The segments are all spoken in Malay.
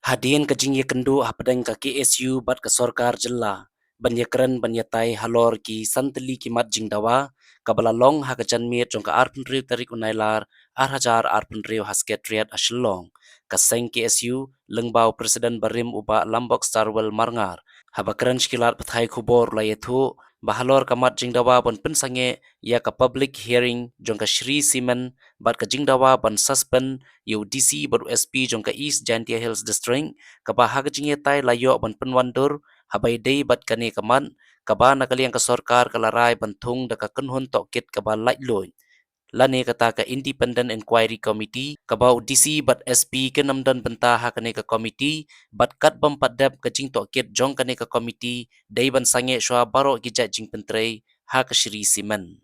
Hadin kajing ye kendu hapadang ka KSU bat ka sorkar jella. Banyakran banyatai halor ki santli ki mat jing dawa kabalalong ha kajan miet jong ka arpun riu tarik unailar arhajar arpun riu hasket riat asilong. Kaseng KSU lengbau presiden barim uba lambok starwell marngar. Habakran shkilat pathai kubor layethu bahalor kamat jing dawa bon pensange ya ka public hearing jong ka Shri Simen bat ka jing dawa ban suspend UDC baru SP jong ka East Jantia Hills District kabah ka jing tai layo ban penwandur habai dei bat kani kaman kaba nakaliang ka sorkar kalarai bantung da ka kenhun tokit kaba laitloi lani kata ka Independent Inquiry Committee kabau DC bat SP ke namdan benta ha kani ka committee bat kat bam padap ka jing tokit jong kani ka committee dei ban sange shwa baro gija jing pentrei ha ka Shri Simen.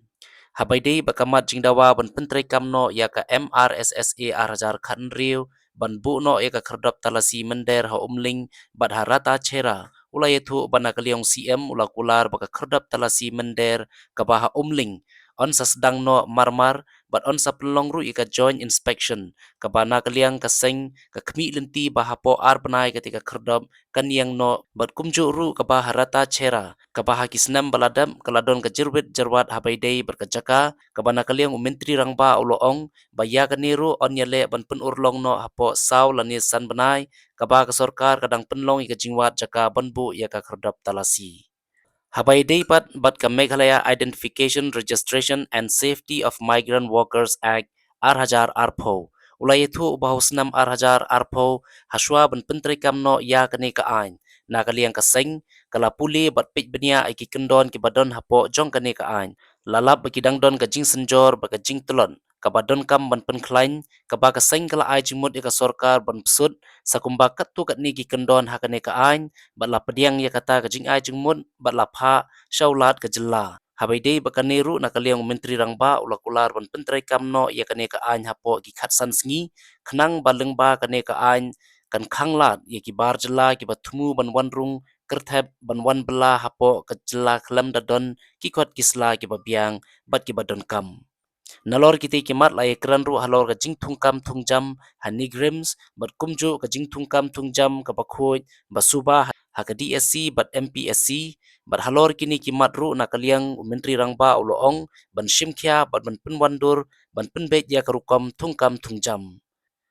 Habai dei bakamat jing dawa ban pentrei kamno ya ka MRSSA arhajar khan riu ban bu no ya ka kherdap talasi mender ha umling bat harata chera ulai thu bana kaliong CM ula kular baka kherdap talasi mender kabaha umling on sa sedang no marmar bat on sa pelong ru ika joint inspection kabana kaliang kaseng ka kmi lenti bahapo ar panai ketika kherdap kan yang no bat kumju ru kabaha rata chera kabaha kisnam baladam kaladon ka jirwet jarwat habai dei berkajaka kabana kaliang menteri rangba uloong baya kaniru on yale ban pen urlong no hapo saw lani san banai kaba ka sorkar kadang penlong ika jingwat jaka banbu ya ka kherdap talasi. Habai dei bat ka Meghalaya Identification, Registration and Safety of Migrant Workers Act Arhajar Arpo. Ulai itu bahusnam Arhajar Arpo haswa ban pentri kamno ya kani ka ain. Na kaliang kaseng kala puli bat pit benia iki kendon ki badon hapo jong kani ka ain. Lalap bagi dangdon ka jing senjor baka jing telon. Kabadon kam ban penklain kaba kaseng kala ai jimut ika sorkar ban pesut sakumba katu kat nigi kendon hakane ka ain batla pediang ya kata ka jing ai jingmun batla pha shaulat ka jella habai dei bakaniru nakaliang menteri rangba ulakular ban pentrai kamno ya kane ka ain hapo ki khatsan sngi khnang balengba kane ka ain kan khanglat ya ki bar jella ki bathumu ban wanrung kerthep ban wan bela hapo ka jella khlam dadon ki khot kisla ki babiang bat ki badon kam. Nalor kita kimat lai keran ru halor ka jing thungkam thungjam hanigrims bat kumju ka jing thungkam thungjam ka bakhoj basuba ha ka DSC bat MPSC bat halor kini kimat ru na kaliang menteri rangba uloong ban shimkhya bat ban penwandur ban penbet ya karukom thungkam thungjam.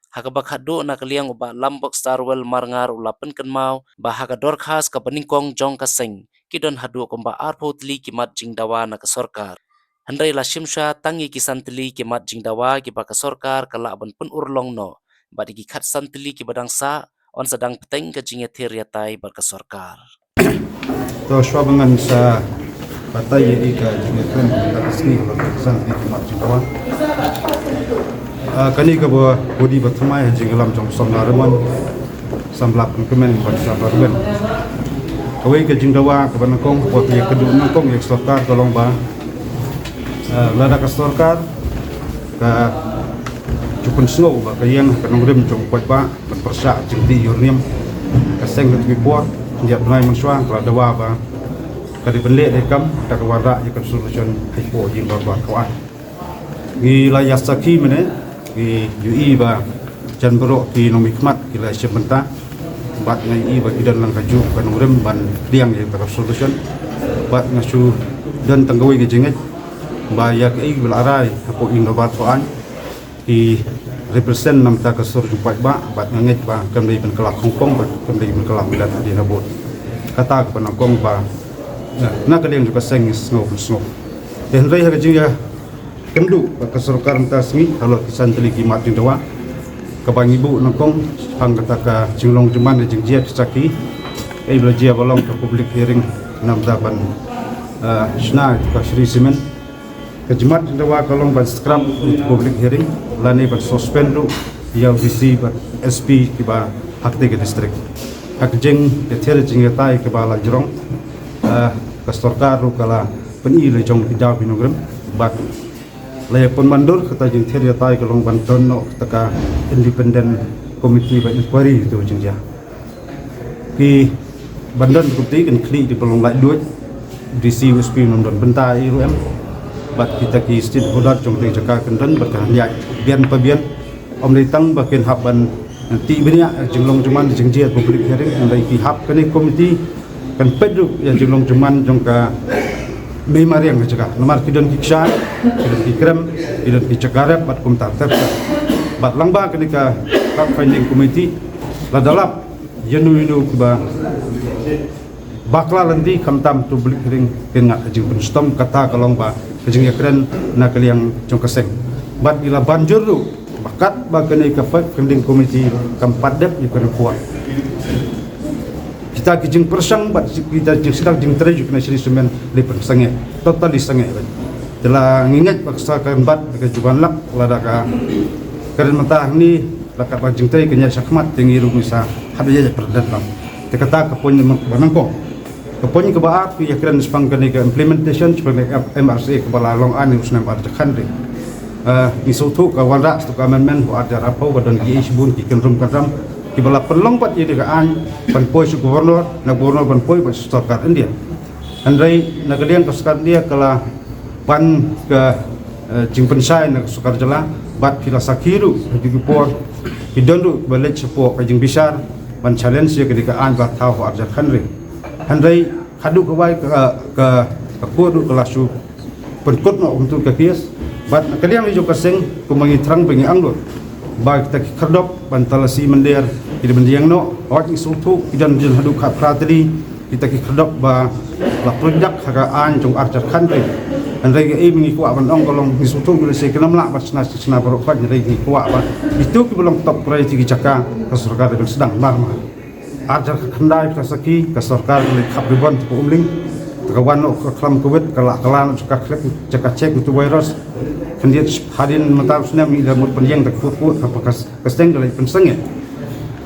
Haka bakhado na kaliang uba lambok starwell marngar ulapen kenmau ba haka dorkhas ka peningkong jong kaseng kidon hadu komba arpotli kimat jing dawa na ka sorkar. Handai la shimsha tangi ki santili ki mat jing dawa ki baka sorkar kala ban pun urlong no badi ki khat santili ki badang sa on sedang peteng ke jinge theriatai barka sorkar. To shwabangan sa batai ye ka jinge tren ka sni lo ka santili ki mat jing dawa kani ka bo bodi bathmai jing lam jong somnarman samlap kemen ban sabarben kawai ka jing dawa ka banakong pot ye kedu nangkong ye sorkar tolong ba lada ka sorkar ka cupun snow ba ka yang ka nongrim jong kwat ba persa jingdi yurniam ka seng ka report dia nai manswa ka dawa ba ka di benle de kam ta ka wara ya ka solution haipo jing ba ba kawan gi la yasaki mene gi ui ba jan bro ki nomikmat ki la sementa bat ngai i ba kidan lang kaju ka nongrim ban diang ya ka solution bat ngasu dan tanggawi ki jinget bayak ai belarai apo inovat soan di represent nam ta kasur jupai ba bat nganget ba kembali ben kelak hongkong ba kembali ben kelak bilan di nabot kata ke penangkong ba na kalian juga seng snow dan rai ha jinga kendu ba kasur karam tasmi kalau kisan teli kimat jing dawa kabang ibu nangkong hang kata ka jinglong juman jing jia saki ai belajar balong ke public hearing nam da ban shna ka Shri Simen kejemat dawa kalong ban scrum public hearing lani ban suspend ru yang visi ban SP kiba hakte ke district hak jeng ke there jing tai ke bala jrong ka sorkar ru kala peni le jong kidaw binogram bat le pun mandur kata jing there tai kalong ban donno taka independent committee ban inquiry tu jing ja ki bandan bukti kan kli di pelong lai duit DC USP nondon bentai ru em bat kita ki stit hodat jong te jaka kendon berkan ya bian pabian om ni tang bakin haban nanti banyak jenglong cuman jengjiat publik hearing andai pihak kini komiti kan peduk yang jenglong cuman jongka memang yang kecegah nomor kidon kiksan kidon kikrem kidon kicegarep bat kum tartep bat langba ketika fact finding committee ladalap yenu ba bakla nanti kamtam tu publik hearing kengat jing penstom kata kalong ba kejing yakren na kaliang jongka seng bat ila banjur tu bakat bagenai ka fact finding committee kampadep ikon kuat kita kijing persang bat kita jing sedang jing terejuk na sini semen lipen sange totally sange telah ngingat paksakan bat ke juban lak lada ka keren mentah ni lakat bajing teri kenya sakmat tinggi rumisa habis perdat lam tekata kapon manangko kapon ke baat pi yakran spang ke implementation sebagai MRC kepala long an usnam ar country isutu ka wanda stu amendment wa ada rapau badan ki isbun ki kenrum kadram ki bala pelong pat ye degaan pan poi su gubernur na gubernur pan poi pas sarkar India andai nagalian kaskan dia kala pan ke jingpensai na sukar jala bat filasakiru di por idondu balik sepo kajing bisar ban challenge ye kedekaan bat tahu arjat khandri andai hadu kawai ke kudu kelasu penkut no untuk kekias bat kalian juga keseng kumangi terang pengi anggur bagi kita kerdop bantalasi mendir kita mendiang no awak isutu idan jin hadu ka pratri kita kerdop ba la produk hagaan jong arjat khandri andai ke mengi kuat bandong kolong isutu boleh saya kena melak basna sena barokat andai ke kuat ba itu ki belum top priority ki jaka ka sarkar sedang marma arjat khandai kasaki ka sarkar le khap ribon ko umling kawan ke kelam covid kelan suka cek itu virus kemudian hadin mata usna mi dalam penjeng tak fut apakah kesteng dari pensengnya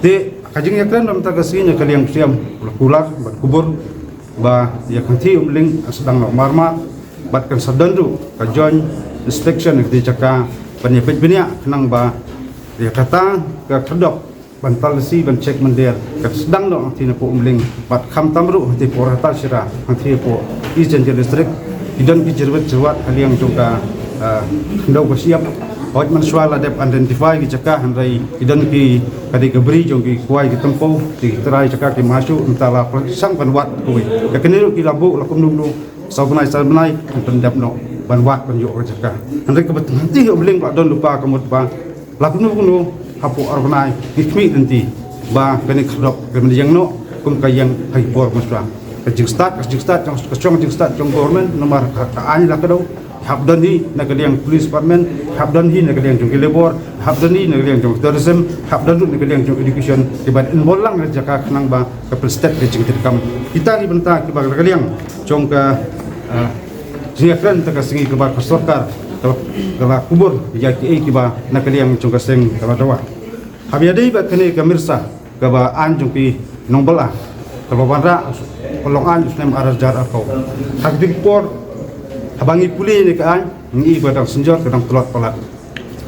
di kajing yakran dalam tagasinya kalian siam kular bat kubur ba ya kanti umling sedang marmat bat kan sadandu kajon inspection di caka penyepit binia kenang ba ya kata ke kedok bantal si ban cek mendir kat sedang no tina po umling bat kham tamru ti porata sira anti po ijen distrik idan ki jerwat kaliang juga ndau ko siap hoj man swala dep identify ki caka handai idan ki kadi gebri jong ki kuai ki tempo ti terai caka ki masu entala sang ban wat kuwi ka keniru ki labu lakum nungnu sabnai pendap no ban wat ban yo caka handai ke betul nanti umling pak don lupa kamut ba lakum nungnu hapu arbanai ikmi nanti ba kene khrop kene yang no kum kayang hai por musra kajing start jong start jong government nomor ka ani la kadau habdan hi nagaliang police department habdan hi nagaliang jong labor habdan hi nagaliang jong tourism habdan hi nagaliang jong education tiban inbolang jaka khnang ba ka state kajing terkam kita ni benta ki ba nagaliang jong ka jiakran ta kasingi ke ba sarkar kalau kubur ya ki ba nakaliang jong kaseng kala dawa habiadai ba kene kamirsa ka ba anjung pi nombala kalau bandra pelongan usnem arjar akau hakdik por habangi puli ni kan ngi badang senjor kadang pelot pelat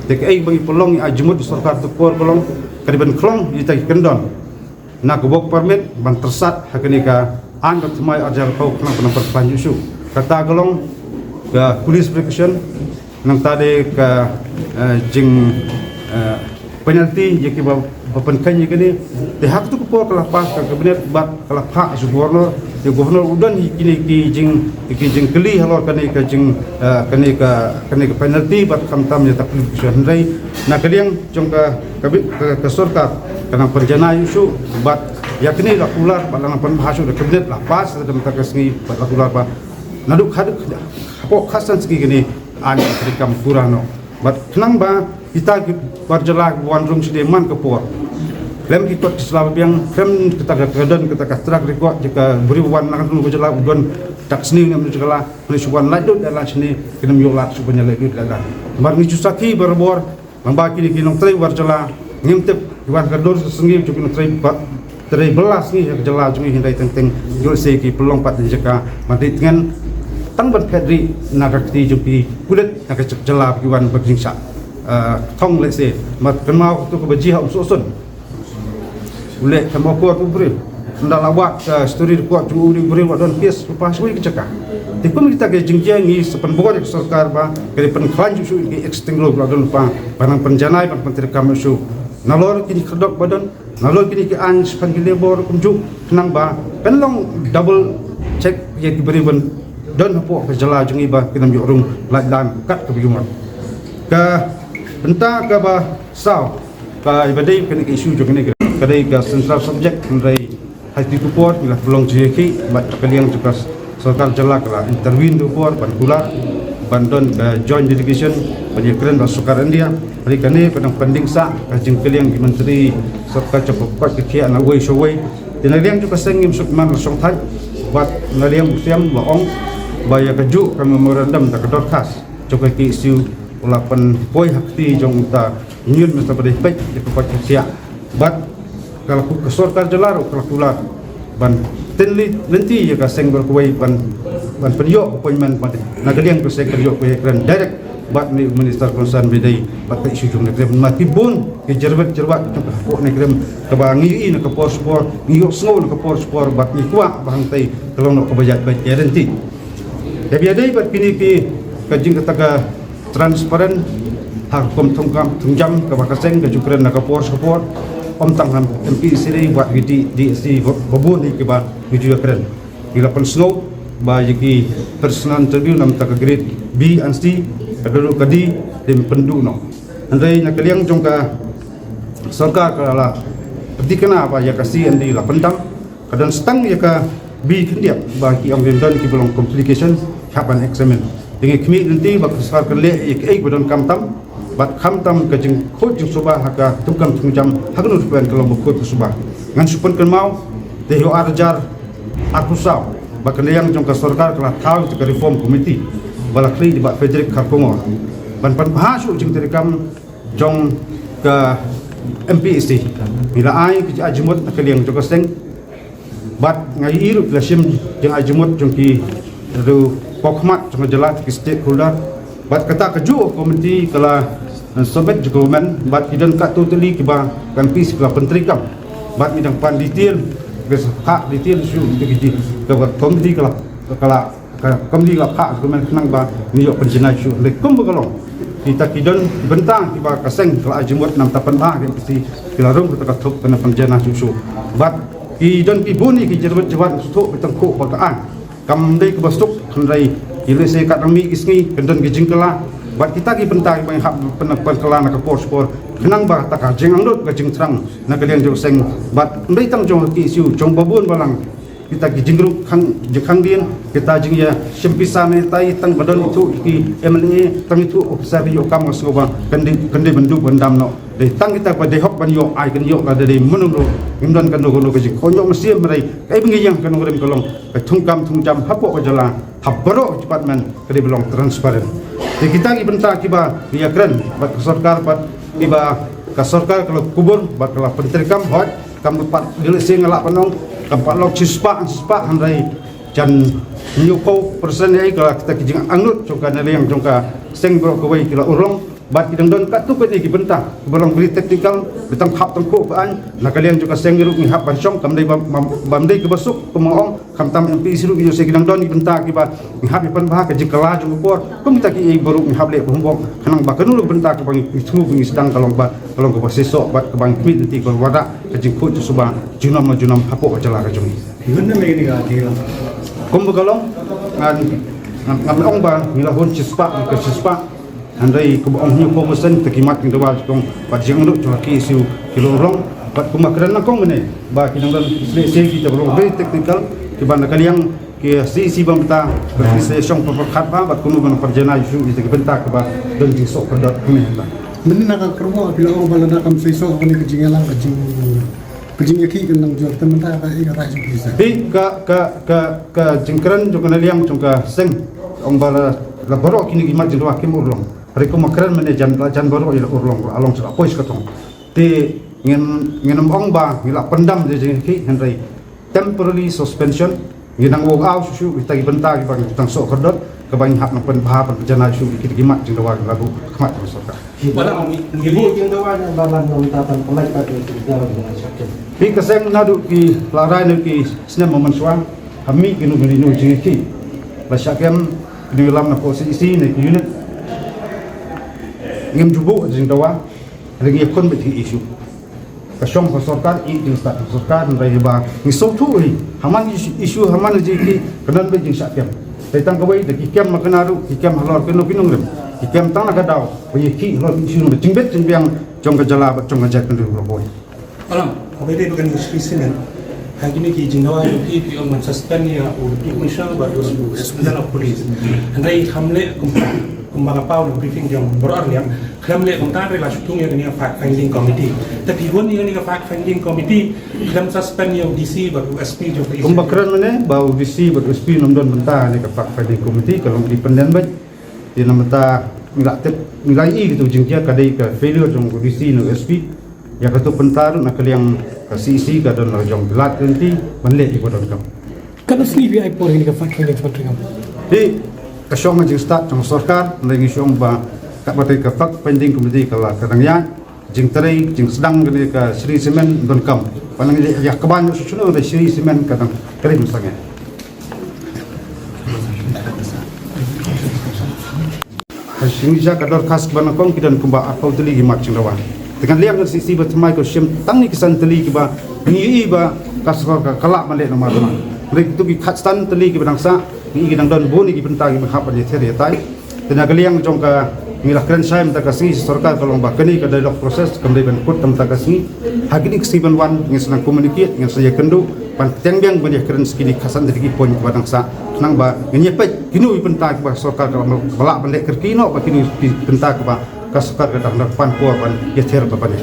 dek bagi pelong ajmut sarkar tu por pelong kadiban klong di tai kendon na gobok permit ban tersat hakini ka an ka thmai arjar kau kena penampat panjusu kata golong ke police protection nang tadi ke jing penalti jeki bapenkan jeki de hak tu ko kala pas ka kabinet bat kala pak gubernur de gubernur udan kini ki jing keli halor kani ka jing kani ka penalti bat kamtam ya tak rai na kaliang jong ka sarkar kana perjana yusu bat yakni la ular balang penbahasu de kabinet la pas dalam takasni bat la ular ba naduk haduk ko khasan segi gini ani trikam purano bat kenang ba kita berjalan wanrung sedeman ke por lem ikut selama yang krem kita kedan kita katrak rekod jika beri wan nak tunggu berjalan udon tak seni yang berjalan menyusuan ladut dalam seni kena miolat supaya ladut dalam mar ni jusaki berbor membagi di kinong trai berjalan ngimtep wan kador sengi cukup trai belas ni berjalan cumi hindai tenteng jol seki pelong pat jika mandi dengan tang ban pedri nagakti jupi kulit nak jela kiwan berjingsa thong le se mat kemau tu ke beji hak usun ule kemau ko tu beri ndak lawak story ko tu beri wadon pies pas we kecaka tipum kita ke jingjang ni sepen bogor sarkar ba ke pen klan ju ke extinguish wadon pa banang penjanai pan menteri kamu nalor kini kedok badan nalor kini ke ans panggil bor kumjuk kenang ba penlong double check ye diberi ben dan po ke jala jung iba kinam yorung ladang kat ke bigumar ka entah ke ba sao ka ibadai kini ke isu jung ni kadai ka central subject ndai hati kupor bila belong jeki bat kaliang juga sarkar jala kala intervene kupor ban kula bandon joint delegation penyekeran basukar India hari kini pedang pending sa kajing kaliang di menteri sarkar cepat kekia na wei showei dinaliang juga sengim sukman song thai bat naliang siam baong baya kaju kami memorandum tak kedorkas coba ki isu ulapan poi hakti jong ta nyun mesta pada pek di kepat kekia bat kalau ke sarkar jelar kalau kula ban tenli nanti ya ka seng berkuai ban penyo appointment pada nagaliang ko sekretary ko ekran direct bat ni minister concern bidai bat isu jung negrem mati bun ke jerbat ko negrem ka bangi in ka pospor ngiyo snow ka pospor bat ni kwa bang tai kelong no ka bajat bat guarantee ya biadai bat kini ki kajing kataga transparent hakum tungjam ka bakaseng ka jukren na ka pospor om tangan MP sini buat di si babun ni ke ba menuju keren bila pun snow ba yaki personal interview nam tak grade B and C kadulu kadi dem pendu no andai nak kaliang jongka sarkar kala dikena apa ya kasih andi la pendam kadang setang ya ka B kendiap bagi om dan ki belum complication hapan examen dengan kemi nanti bak sarkar le ek badan kamtam bat kamtam ka jing khot jing subah haka tukam tungjam haknu rupen kalau bukut subah ngan supun kan mau deho arjar aku saw bakaliang jong ka sarkar kala thau ke reform committee balakli di bak Frederick Karkongo ban pan bahasu jing terikam jong ka MPSC bila ai ke ajmut kaliang jong ka seng bat ngai iru klasim jing ajmut jong ki ru pokmat jong jelat ki stakeholder bat kata keju komiti kala sobat government bat kidan kat totally kiba kan pis kala pentrikam bat midang pan detail kes hak detail su digi ke komiti kala komiti kala hak government kenang ba niok penjenai su lekum bekalong kita kidan bentang kiba kaseng kala ajmut nam tapan ba ke pasti kala rum kita katuk kena penjenai su bat kidan ki buni ki jerbat jawat su betengku bakaan kam dei ke basuk kendai ile se kat rami isngi kendan ki jingkala bat kita ki pentai bang hak penapan kelana ke pospor kenang ba tak jeng angdut ke jeng terang na kalian jo seng bat ndai tang jong ki siu jong babun balang kita ki jingru khang dien kita jing ya sempisa me tai tang badan itu ki MLA tang itu officer yo kam ngoba kendi bendu bendam no de tang kita ba de hok ban yo ai kan yo la de menung ngimdan kan no ke jing konyo mesti merai kai bengi yang kan ngorem kolong ke tungjam hapo ko jala habaro cepat man kedi belong transparan di kita ki bentar kiba dia keren bat sarkar bat kiba ka sarkar kalau kubur bat kalau pentrikam hot kam pat dile sing ngalak panong kam pat lok sispa handai jan nyuko persen ai kalau kita kijing angut coka nele yang jongka seng bro kawai kila urong bat kidang don kat tu peti ki bentar belong beri teknikal betang hap tengku baan nak kalian juga seng ngiru ngihap bansong kam dai bamdai ke basuk pemong kam tam MP siru ki se kidang don ki bentar kiba ngihap ipan bah ke jikala jong por kum ta ki baru ngihap le bumbok kanang ba kanu bentar ke bang itu bungi sedang kalong ke basesok bat ke bang kmi nanti ko wada ke jingkut suba junam hapo ke jala ke jong Gimana lagi ka tira? kum kalong ngan ong ba ngilahun cispa ke cispa andai kubong nyu komusen tekimat ng dawal kong pajing nduk ki isu kilorong bat kumakran na kong ne ba kinang se kita belum very technical kiban kaliang ki si bamta presentation perkat ba bat kunu ban perjana isu di bentak ba dan di sok pedot kene ba Meni nak kermo bila orang balada kam seso ko ni kejingalang kejing yaki kenang jor temen ta ka ira raju bisa. Bi ka jengkran jo kanaliang jongka seng ong bala la borok kini ki majin wa kim urlong Riko makran mana jan baru ila urlong along sudah pois katong. Ti ngin ong ba ngila pendam de jeng ki henry temporary suspension nginang wog out susu kita gi benta gi bang tang sok kedot ke bang hak na pen bah jana su ki gimat jeng dawa lagu khmat soka. Wala ibu jeng dawa na balang ng tatan pulai ka ti dawa dengan sakit. Bi kaseng nadu ki larai nu ki snem momen suang kami kinu gini jeng ki. Basyakem di dalam na posisi ni unit ngem jubo jeng dawa lagi kon beti isu kasyong pasarkar jing start pasarkar dari ba ni so tu haman isu haman ji ki kanan be jing sakyam tang kawai de kiam makanaru kiam halor kenu kinung rem kiam tang na kadau ye ki halor isu no jing bet jing yang jong ka jala ba jong ka jat kenu ro boy alam abede bukan isu hari ini ki jingdawa yuki pi on suspend ya uti misal baru sebenarnya polis andai hamle kumbaga pau no briefing jong boror ya hamle kontar relasi tung yang ni fact finding committee tapi hon yang ni fact finding committee dalam suspend yang DC baru SP jong kumbakran mane bau DC baru SP nomdon benta ni ka fact finding committee kalau independent ba di namata nilai gitu jing dia kadai ka failure jong DC no SP ya katu pentaru nak yang CC ka don jong lat nanti manle ikut don kam kan asli vi ai por ini ka fact finding committee kam di kasyong jing start jong sarkar lagi syong ba ka batai ka fact finding committee kala kadang ya jing tarai jing sedang gani ka Sri Semen don kam panang ya kebanyak susuno da Sri Semen kadang kali misalnya Hasilnya kadar khas banakong kidan kumba apau teli gimak cingdawan dengan liang sisi bertemai ko sim tang ni kisan teli kiba ni iba kasro ka kalak male nama dona mereka tu ki khatstan teli ki bangsa ni gidang don boni ki benta ki mahap ni theri tai tenaga liang jong ka ngilah kren saim ta kasni sarkar kalong ba kani ka dialog proses kembali ben kut tam ta kasni hagini siban wan ngisna communicate ngin saya kendu pan tengyang ben kren skini khasan teli ki pon ki bangsa nang ba nyepe kinu benta ki ba sarkar kalong balak balik kerkino ba kini benta ki ba kasukar kadang pan ko ban yeter ba ban